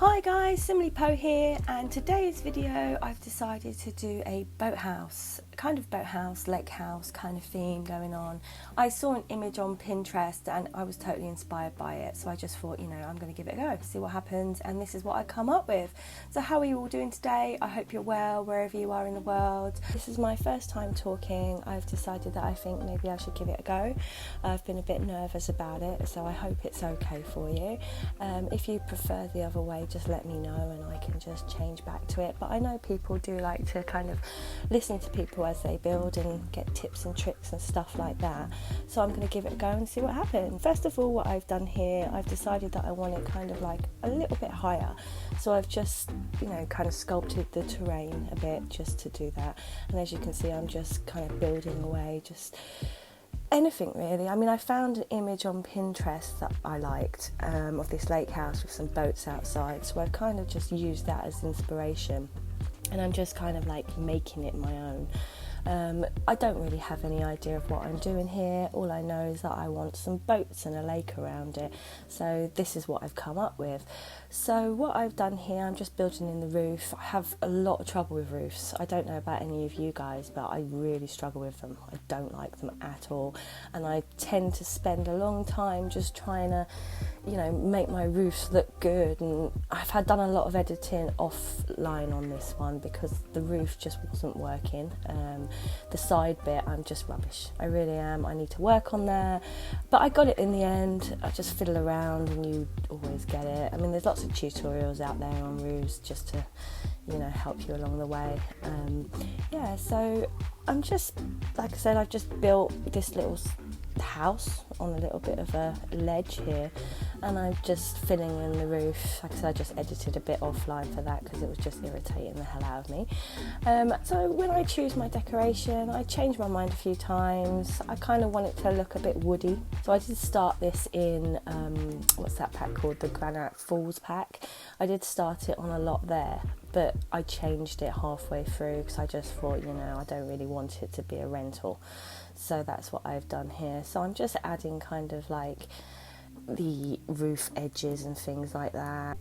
Hi guys, simerlypoe here, and today's video I've decided to do a boathouse, lake house kind of theme going on. I saw an image on Pinterest and I was totally inspired by it, so I just thought, I'm going to give it a go, see what happens, and this is what I come up with. So how are you all doing today? I hope you're well wherever you are in the world. This is my first time talking. I've decided that I think maybe I should give it a go. I've been a bit nervous about it, so I hope it's okay for you. If you prefer the other way, just let me know and I can just change back to it. But I know people do like to kind of listen to people as they build and get tips and tricks and stuff like that. So I'm going to give it a go and see what happens. First of all, what I've done here, I've decided that I want it kind of like a little bit higher. So I've just, kind of sculpted the terrain a bit just to do that. And as you can see, I'm just kind of building away, just anything really. I mean, I found an image on Pinterest that I liked of this lake house with some boats outside, so I've kind of just used that as inspiration and I'm just kind of like making it my own. I don't really have any idea of what I'm doing here. All I know is that I want some boats and a lake around it, so this is what I've come up with. So what I've done here, I'm just building in the roof. I have a lot of trouble with roofs. I don't know about any of you guys, but I really struggle with them. I don't like them at all, and I tend to spend a long time just trying to make my roofs look good, and I've done a lot of editing offline on this one because the roof just wasn't working. The side bit, I'm just rubbish. I really am. I need to work on that, but I got it in the end. I just fiddle around and you always get it. I mean, there's lots of tutorials out there on roofs just to help you along the way. So I'm just, like I said, I've just built this little house on a little bit of a ledge here, and I'm just filling in the roof. Like I said, I just edited a bit offline for that because it was just irritating the hell out of me. So when I choose my decoration, I change my mind a few times. I kind of want it to look a bit woody, so I did start this in what's that pack called, the Granite Falls pack. I did start it on a lot there, but I changed it halfway through because I just thought, I don't really want it to be a rental. So that's what I've done here. So I'm just adding kind of like the roof edges and things like that.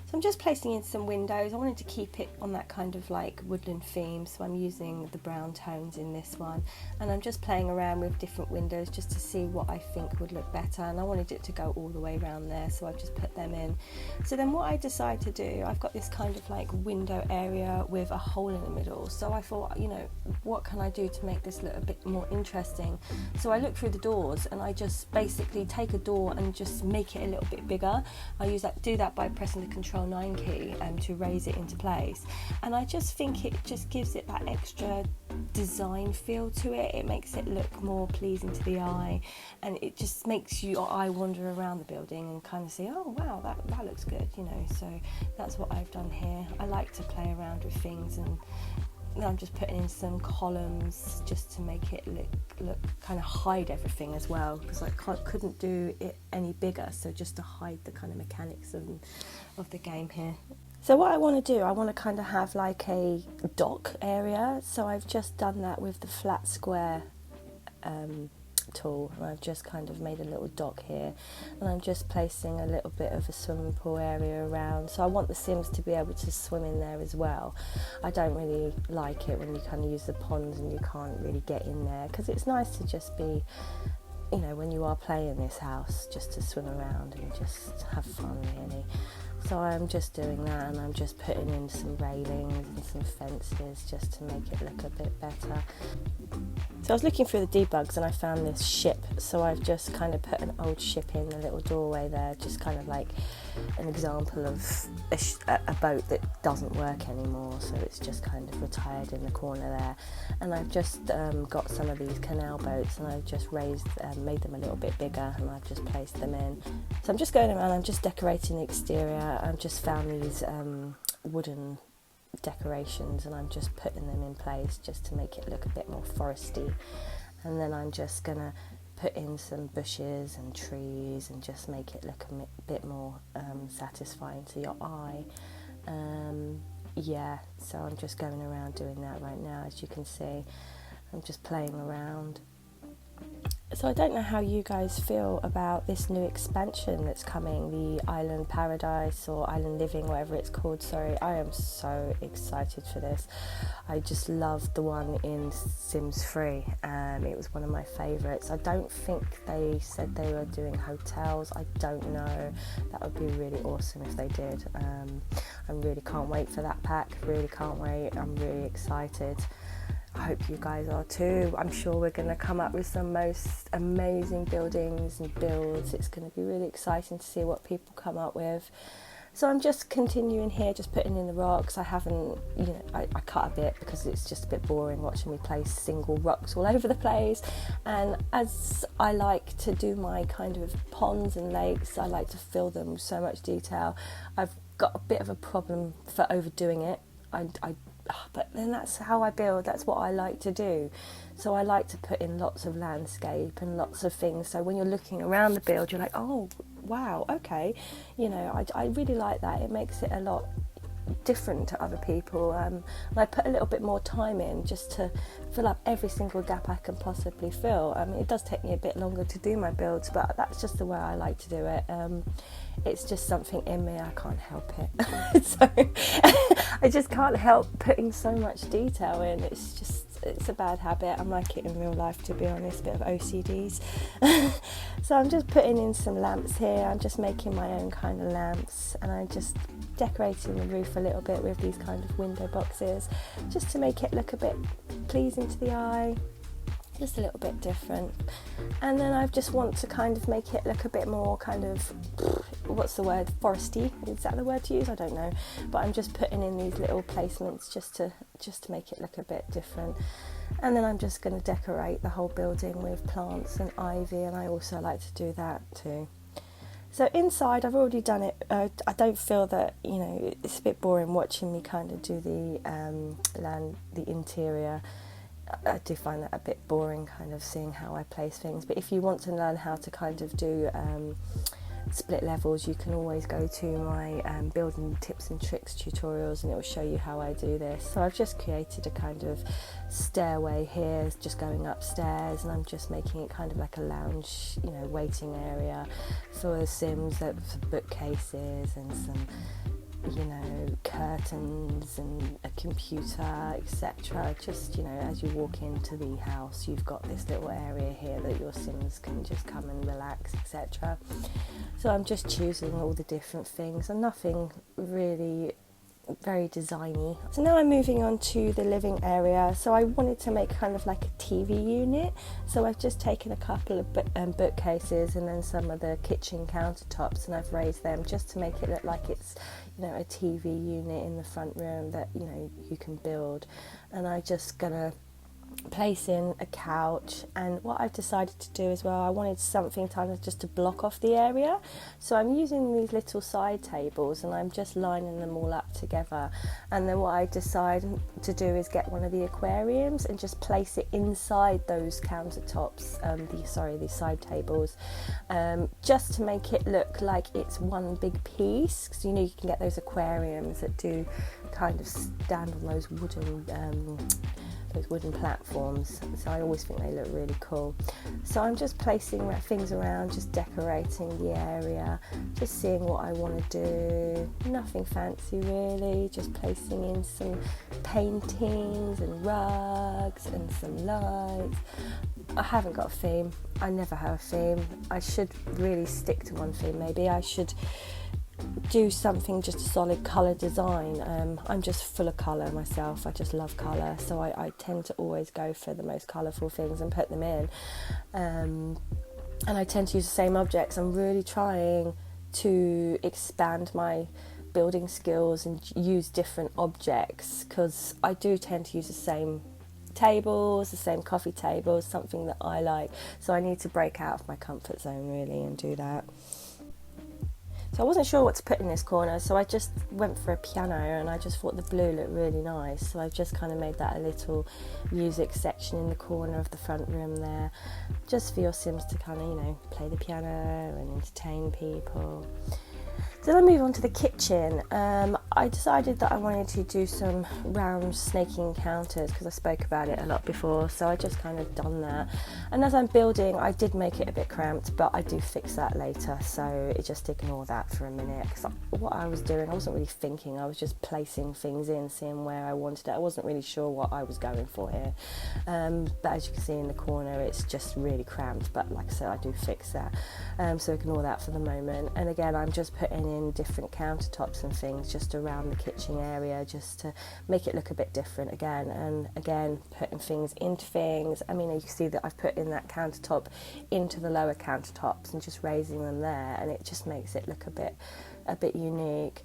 So I'm just placing in some windows. I wanted to keep it on that kind of like woodland theme, so I'm using the brown tones in this one, and I'm just playing around with different windows just to see what I think would look better, and I wanted it to go all the way around there, so I've just put them in. So then what I decided to do, I've got this kind of like window area with a hole in the middle, so I thought, what can I do to make this look a bit more interesting? So I look through the doors and I just basically take a door and just make it a little bit bigger. I do that by pressing the Control 9 key to raise it into place, and I just think it just gives it that extra design feel to it. It makes it look more pleasing to the eye, and it just makes your eye wander around the building and kind of see, oh wow, that looks good, so that's what I've done here. I like to play around with things, and I'm just putting in some columns just to make it look kind of hide everything as well, because I couldn't do it any bigger, so just to hide the kind of mechanics of the game here. So what I want to do, I want to kind of have like a dock area, so I've just done that with the flat square tool, and I've just kind of made a little dock here, and I'm just placing a little bit of a swimming pool area around, so I want the Sims to be able to swim in there as well. I don't really like it when you kind of use the ponds and you can't really get in there, because it's nice to just be, when you are playing this house, just to swim around and just have fun really. So I'm just doing that, and I'm just putting in some railings and some fences just to make it look a bit better. So I was looking through the debugs and I found this ship, so I've just kind of put an old ship in the little doorway there, just kind of like an example of a boat that doesn't work anymore, so it's just kind of retired in the corner there. And I've just got some of these canal boats, and I've just made them a little bit bigger, and I've just placed them in. So I'm just going around, I'm just decorating the exterior. I've just found these wooden decorations, and I'm just putting them in place just to make it look a bit more foresty, and then I'm just gonna put in some bushes and trees and just make it look a bit more satisfying to your eye. So I'm just going around doing that right now. As you can see, I'm just playing around. So I don't know how you guys feel about this new expansion that's coming, the Island Paradise or Island Living, whatever it's called. Sorry, I am so excited for this. I just loved the one in Sims 3. It was one of my favourites. I don't think they said they were doing hotels. I don't know. That would be really awesome if they did. I really can't wait for that pack. Really can't wait. I'm really excited. I hope you guys are too. I'm sure we're going to come up with some most amazing buildings and builds. It's going to be really exciting to see what people come up with. So I'm just continuing here, just putting in the rocks. I haven't, I cut a bit because it's just a bit boring watching me place single rocks all over the place. And as I like to do my kind of ponds and lakes, I like to fill them with so much detail. I've got a bit of a problem for overdoing it. But then that's how I build, that's what I like to do. So I like to put in lots of landscape and lots of things, so when you're looking around the build you're like, oh wow, okay, I really like that. It makes it a lot different to other people, and I put a little bit more time in just to fill up every single gap I can possibly fill. I mean, it does take me a bit longer to do my builds, but that's just the way I like to do it. It's just something in me, I can't help it. So I just can't help putting so much detail in. It's a bad habit. I'm like it in real life, to be honest, a bit of OCDs. So I'm just putting in some lamps here. I'm just making my own kind of lamps, and I'm just decorating the roof a little bit with these kind of window boxes, just to make it look a bit pleasing to the eye, just a little bit different. And then I just want to kind of make it look a bit more kind of, what's the word, foresty, is that the word to use? I don't know, but I'm just putting in these little placements just to make it look a bit different. And then I'm just going to decorate the whole building with plants and ivy, and I also like to do that too. So inside, I've already done it. I don't feel that, it's a bit boring watching me kind of do the interior. I do find that a bit boring, kind of seeing how I place things. But if you want to learn how to kind of do split levels, you can always go to my building tips and tricks tutorials, and it will show you how I do this. So I've just created a kind of stairway here, just going upstairs, and I'm just making it kind of like a lounge, waiting area for the Sims, for bookcases and some curtains and a computer, etc. Just, as you walk into the house, you've got this little area here that your Sims can just come and relax, etc. So I'm just choosing all the different things, and nothing really very designy. So now I'm moving on to the living area. So I wanted to make kind of like a TV unit, so I've just taken a couple of bookcases and then some of the kitchen countertops, and I've raised them just to make it look like it's a TV unit in the front room that you can build. And I'm just gonna place in a couch, and what I've decided to do as well, I wanted something kind of just to block off the area, so I'm using these little side tables and I'm just lining them all up together. And then what I decided to do is get one of the aquariums and just place it inside those countertops, these side tables, just to make it look like it's one big piece, because you can get those aquariums that do kind of stand on those wooden platforms, so I always think they look really cool. So I'm just placing things around, just decorating the area, just seeing what I want to do. Nothing fancy really, just placing in some paintings and rugs and some lights. I haven't got a theme. I never have a theme. I should really stick to one theme. Maybe I should do something, just a solid colour design. I'm just full of colour myself. I just love colour, so I tend to always go for the most colourful things and put them in, and I tend to use the same objects. I'm really trying to expand my building skills and use different objects, because I do tend to use the same tables, the same coffee tables, something that I like. So I need to break out of my comfort zone really and do that. So I wasn't sure what to put in this corner, so I just went for a piano, and I just thought the blue looked really nice, so I've just kind of made that a little music section in the corner of the front room there, just for your Sims to kind of, play the piano and entertain people. So then I move on to the kitchen. I decided that I wanted to do some round snaking counters because I spoke about it a lot before, so I just kind of done that. And as I'm building, I did make it a bit cramped, but I do fix that later, so just ignore that for a minute, because what I was doing, I wasn't really thinking, I was just placing things in, seeing where I wanted it. I wasn't really sure what I was going for here, but as you can see in the corner, it's just really cramped, but like I said, I do fix that, so ignore that for the moment. And again, I'm just putting in different countertops and things just around the kitchen area, just to make it look a bit different again. And again, putting things into things. I mean, you can see that I've put in that countertop into the lower countertops and just raising them there, and it just makes it look a bit unique.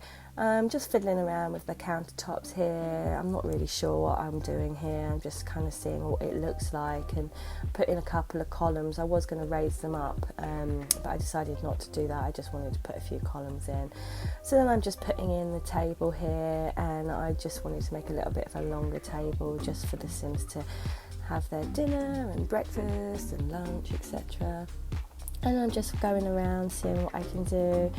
Just fiddling around with the countertops here. I'm not really sure what I'm doing here. I'm just kind of seeing what it looks like, and put in a couple of columns. I was going to raise them up, but I decided not to do that. I just wanted to put a few columns in. So then I'm just putting in the table here, and I just wanted to make a little bit of a longer table just for the Sims to have their dinner and breakfast and lunch, etc. And I'm just going around seeing what I can do,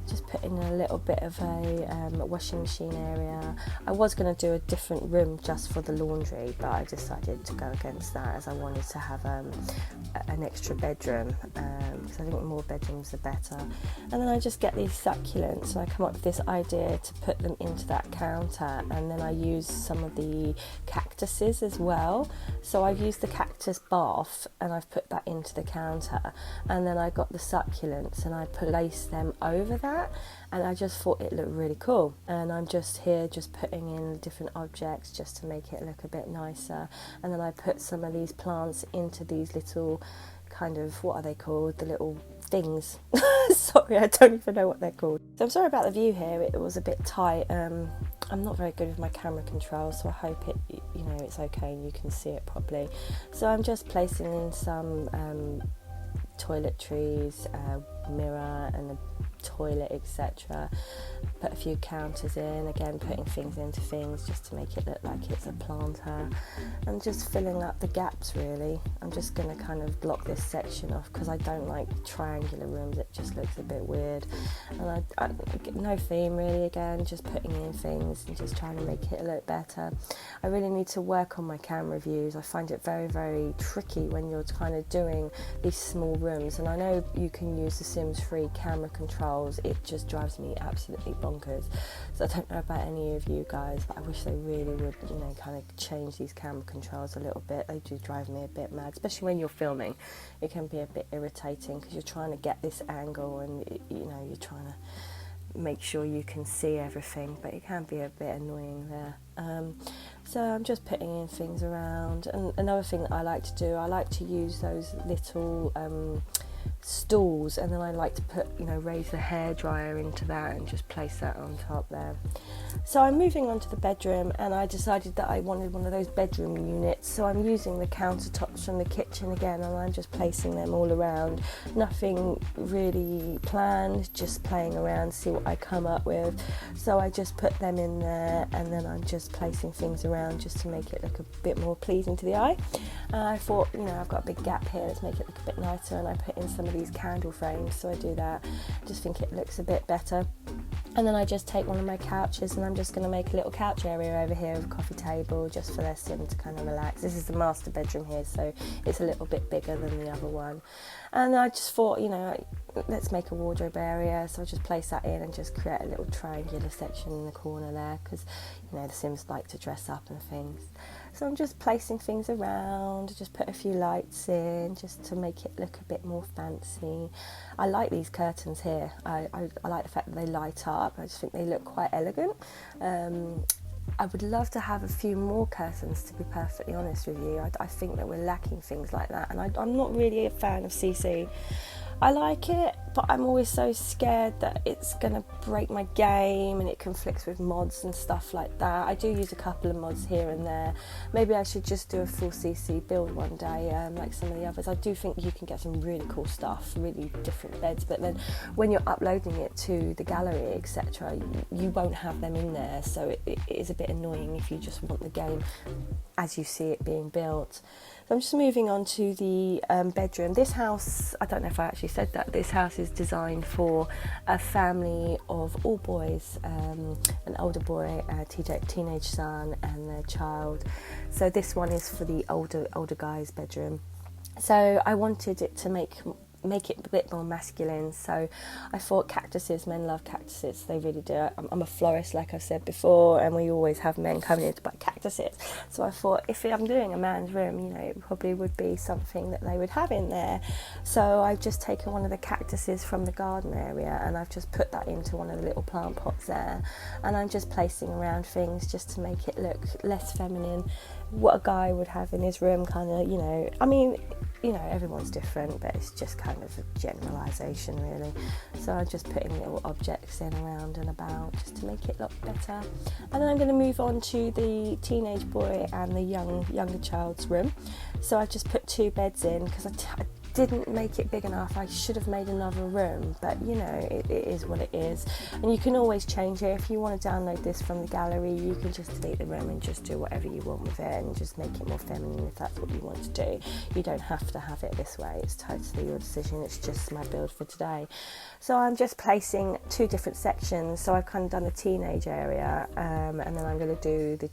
just putting in a little bit of a washing machine area. I was going to do a different room just for the laundry, but I decided to go against that, as I wanted to have an extra bedroom, because I think more bedrooms are better. And then I just get these succulents, and I come up with this idea to put them into that counter, and then I use some of the cactuses as well. So I've used the cactus bath, and I've put that into the counter, and then I got the succulents and I placed them over that, and I just thought it looked really cool. And I'm just here just putting in different objects just to make it look a bit nicer. And then I put some of these plants into these little kind of, what are they called, the little things. Sorry, I don't even know what they're called. So I'm sorry about the view here, it was a bit tight. I'm not very good with my camera control, so I hope it's okay and you can see it properly. So I'm just placing in some toiletries, a mirror and a toilet, etc. Put a few counters in, again putting things into things just to make it look like it's a planter, and just filling up the gaps really. I'm just going to kind of block this section off because I don't like triangular rooms, it just looks a bit weird. And I no theme really, again just putting in things and just trying to make it look better. I really need to work on my camera views. I find it very, very tricky when you're kind of doing these small rooms, and I know you can use the Sims free camera controls. It just drives me absolutely bonkers. So I don't know about any of you guys, but I wish they really would, kind of change these camera controls a little bit. They do drive me a bit mad, especially when you're filming. It can be a bit irritating because you're trying to get this angle, and you're trying to make sure you can see everything, but it can be a bit annoying there. So I'm just putting in things around. And another thing that I like to do, I like to use those little stools, and then I like to put, raise the hairdryer into that and just place that on top there. So I'm moving on to the bedroom, and I decided that I wanted one of those bedroom units, so I'm using the countertops from the kitchen again, and I'm just placing them all around. Nothing really planned, just playing around, see what I come up with. So I just put them in there, and then I'm just placing things around just to make it look a bit more pleasing to the eye. I thought, I've got a big gap here, let's make it look a bit nicer, and I put in some of these candle frames, so I do that. I just think it looks a bit better. And then I just take one of my couches, and I'm just going to make a little couch area over here with a coffee table just for their Sim to kind of relax. This is the master bedroom here, so it's a little bit bigger than the other one. And I just thought, let's make a wardrobe area, so I just place that in and just create a little triangular section in the corner there, because the Sims like to dress up and things. So I'm just placing things around, just put a few lights in just to make it look a bit more fancy. I like these curtains here. I like the fact that they light up. I just think they look quite elegant. I would love to have a few more curtains, to be perfectly honest with you. I think that we're lacking things like that, and I'm not really a fan of CC. I like it, but I'm always so scared that it's going to break my game, and it conflicts with mods and stuff like that. I do use a couple of mods here and there. Maybe I should just do a full CC build one day, like some of the others. I do think you can get some really cool stuff, really different beds, but then when you're uploading it to the gallery, etc., you won't have them in there, so it is a bit annoying if you just want the game as you see it being built. So I'm just moving on to the bedroom. This house, I don't know if I actually said that, this house is designed for a family of all boys, an older boy, a teenage son and their child. So this one is for the older guy's bedroom. So I wanted it to make it a bit more masculine, so I thought cactuses, men love cactuses, they really do. I'm a florist, like I've said before, and we always have men coming in to buy cactuses, so I thought if I'm doing a man's room, you know, it probably would be something that they would have in there. So I've just taken one of the cactuses from the garden area and I've just put that into one of the little plant pots there, and I'm just placing around things just to make it look less feminine, what a guy would have in his room, kind of, you know, I mean, you know, everyone's different, but it's just kind of a generalisation really. So I'm just putting little objects in around and about just to make it look better. And then I'm going to move on to the teenage boy and the younger child's room. So I've just put 2 beds in because I didn't make it big enough. I should have made another room, but you know, it is what it is, and you can always change it. If you want to download this from the gallery, you can just delete the room and just do whatever you want with it and just make it more feminine if that's what you want to do. You don't have to have it this way, it's totally your decision. It's just my build for today. So I'm just placing 2 different sections. So I've kind of done the teenage area, and then I'm going to do the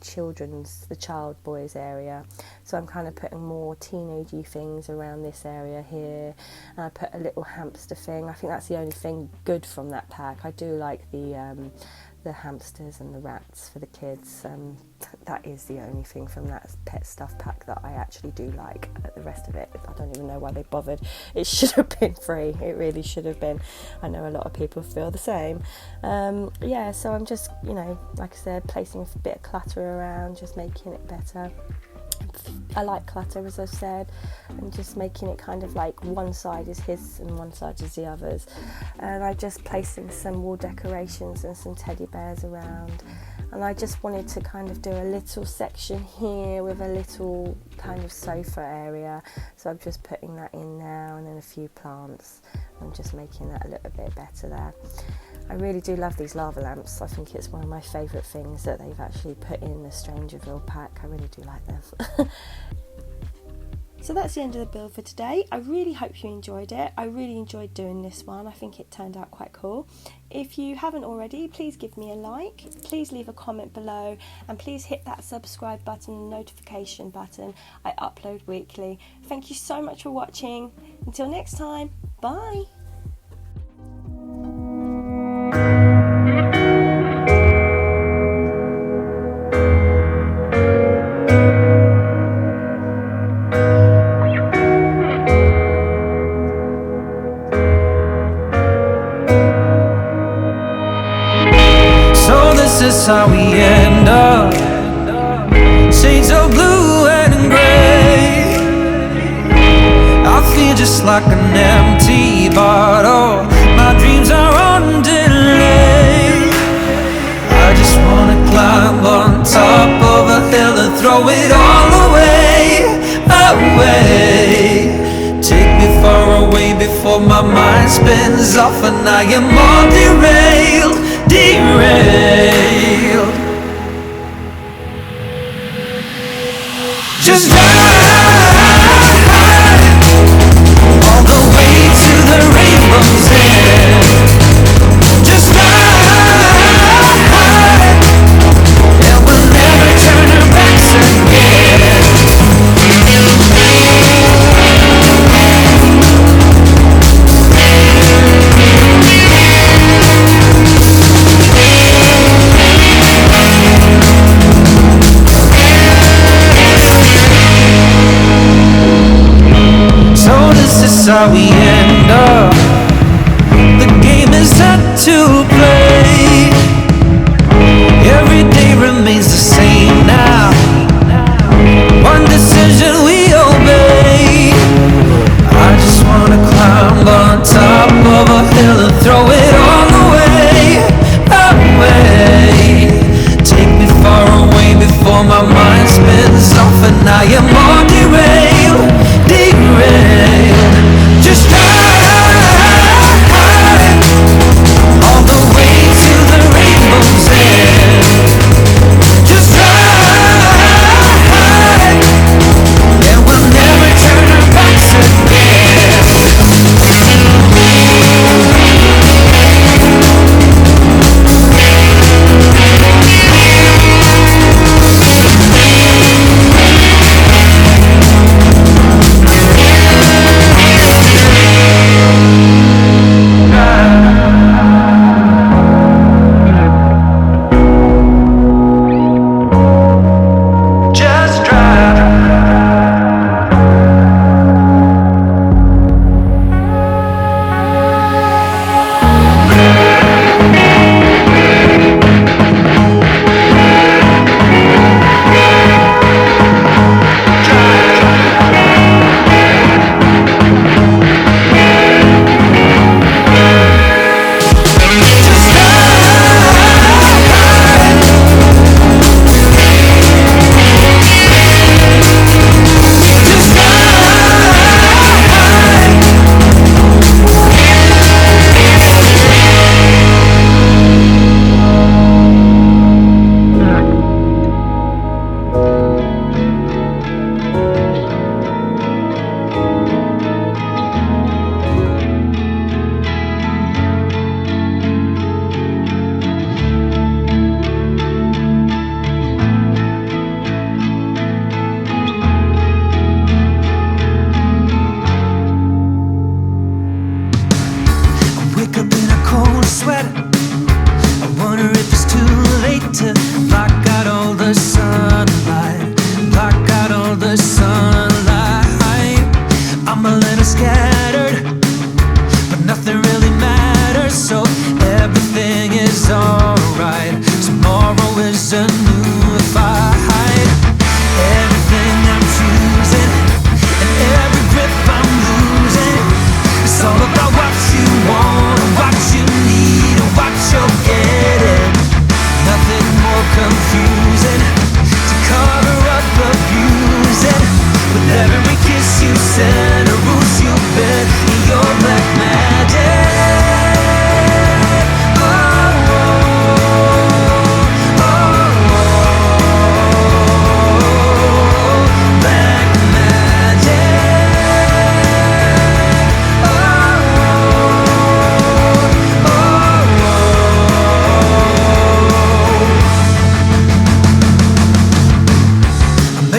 child boys area. So I'm kind of putting more teenagey things around this area here, and I put a little hamster thing. I think that's the only thing good from that pack. I do like the hamsters and the rats for the kids. That is the only thing from that pet stuff pack that I actually do like. The rest of it, I don't even know why they bothered. It should have been free, it really should have been. I know a lot of people feel the same. Yeah, so I'm just, you know, like I said, placing a bit of clutter around, just making it better. I like clutter, as I've said, and just making it kind of like one side is his and one side is the other's. And I'm just placing some wall decorations and some teddy bears around. And I just wanted to kind of do a little section here with a little kind of sofa area. So I'm just putting that in now, and then a few plants. I'm just making that a little bit better there. I really do love these lava lamps. I think it's one of my favourite things that they've actually put in the Strangerville pack. I really do like them. So that's the end of the build for today. I really hope you enjoyed it. I really enjoyed doing this one. I think it turned out quite cool. If you haven't already, please give me a like. Please leave a comment below, and please hit that subscribe button, notification button. I upload weekly. Thank you so much for watching. Until next time, bye. This is how we end up, shades of blue and grey. I feel just like an empty bottle. My dreams are on delay. I just wanna climb on top of a hill and throw it all away, away. Take me far away before my mind spins off and I am all derailed, derailed. Just ride all the way to the rainbow's end. Just ride, and we'll never turn our backs again. How we end up. The game is set to play. Every day remains the same now. One decision we obey. I just wanna climb on top of a hill and throw it all away, away. Take me far away before my mind spins off and I am all derailed, derailed. Just is a new fight. Everything I'm choosing and every grip I'm losing, it's all about what you want, what you need, and what you're getting. Nothing more confusing to cover up abusing. With every kiss you send, a ruse you bend in your black magic.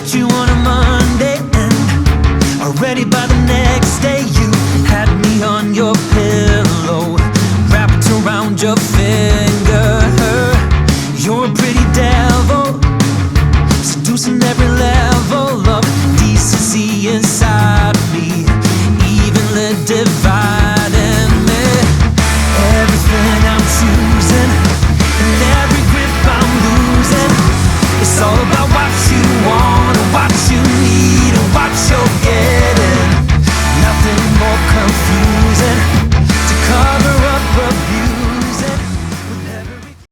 You on a Monday and already by the next day you had me on your pillow, wrapped around your finger. You're a pretty devil, seducing every level of decency inside me, evenly dividing me. Everything I'm choosing and every grip I'm losing, it's all about what you